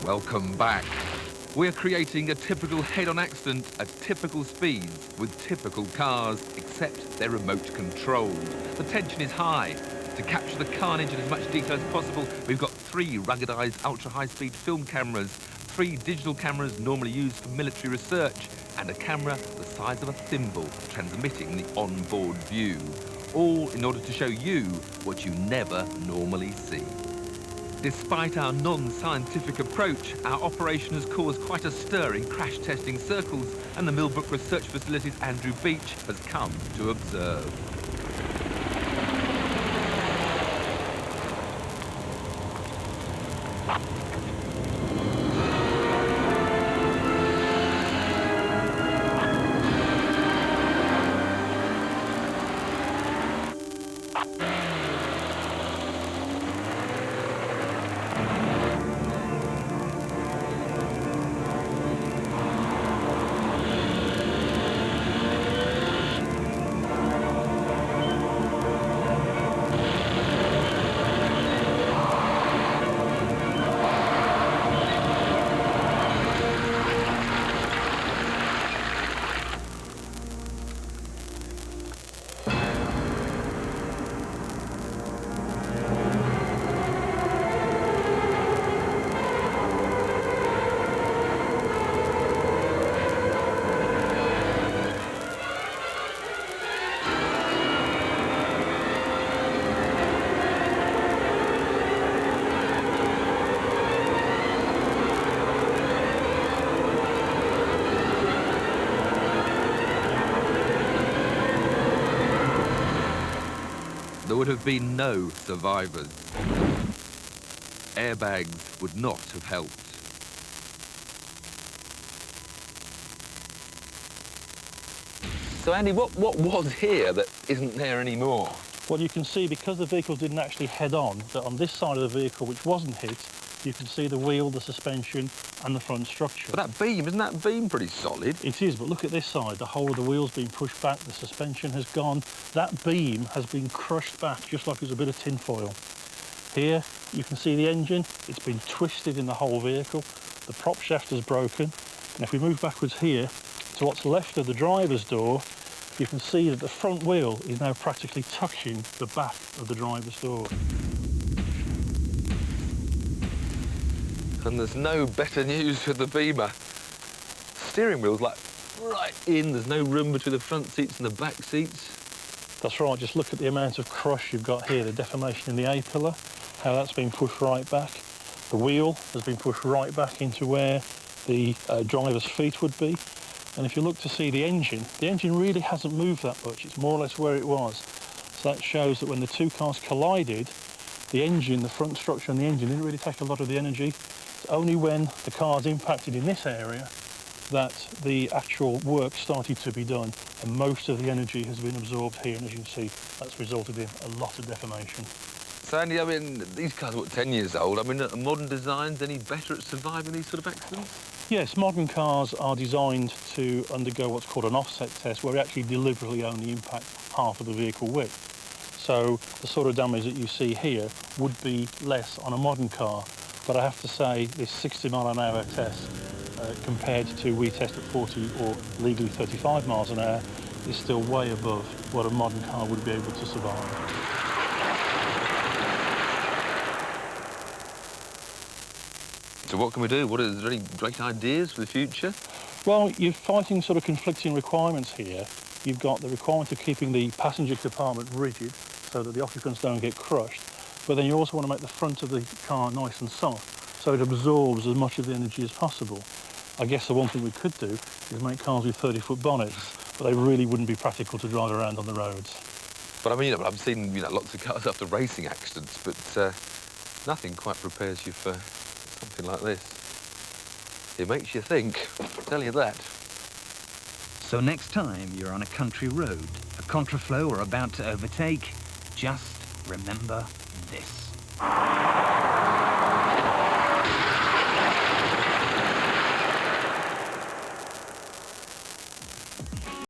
Welcome back. We're creating a typical head-on accident at typical speeds with typical cars, except they're remote controlled. The tension is high. To capture the carnage in as much detail as possible, we've got 3 ruggedized ultra-high-speed film cameras, 3 digital cameras normally used for military research, and a camera the size of a thimble transmitting the onboard view. All in order to show you what you never normally see. Despite our non-scientific approach, our operation has caused quite a stir in crash testing circles, and the Millbrook Research Facility's Andrew Beach has come to observe. There would have been no survivors. Airbags would not have helped. So Andy, what was here that isn't there anymore? Well, you can see, because the vehicle didn't actually head on, that on this side of the vehicle, which wasn't hit, you can see the wheel, the suspension and the front structure. But that beam, isn't that beam pretty solid? It is, but look at this side. The whole of the wheel's been pushed back, the suspension has gone. That beam has been crushed back, just like it was a bit of tin foil. Here, you can see the engine. It's been twisted in the whole vehicle. The prop shaft is broken. And if we move backwards here to what's left of the driver's door, you can see that the front wheel is now practically touching the back of the driver's door. And there's no better news for the Beamer. Steering wheel's like right in. There's no room between the front seats and the back seats. That's right, just look at the amount of crush you've got here, the deformation in the A-pillar, how that's been pushed right back. The wheel has been pushed right back into where the driver's feet would be. And if you look to see the engine really hasn't moved that much. It's more or less where it was. So that shows that when the two cars collided, the engine, the front structure and the engine didn't really take a lot of the energy. It's only when the cars impacted in this area that the actual work started to be done, and most of the energy has been absorbed here, and as you can see, that's resulted in a lot of deformation. So Andy, I mean, these cars are, what, 10 years old? I mean, are modern designs any better at surviving these sort of accidents? Yes, modern cars are designed to undergo what's called an offset test, where we actually deliberately only impact half of the vehicle width. So the sort of damage that you see here would be less on a modern car. But I have to say, this 60 mile an hour test, compared to we test at 40 or legally 35 miles an hour, is still way above what a modern car would be able to survive. So what can we do? Is there any great ideas for the future? Well, you're fighting sort of conflicting requirements here. You've got the requirement of keeping the passenger compartment rigid so that the occupants don't get crushed, but then you also want to make the front of the car nice and soft so it absorbs as much of the energy as possible. I guess the one thing we could do is make cars with 30-foot bonnets, but they really wouldn't be practical to drive around on the roads. But I mean, I've seen lots of cars after racing accidents, but nothing quite prepares you for something like this. It makes you think, I'll tell you that. So next time you're on a country road, a contraflow or about to overtake, just remember this.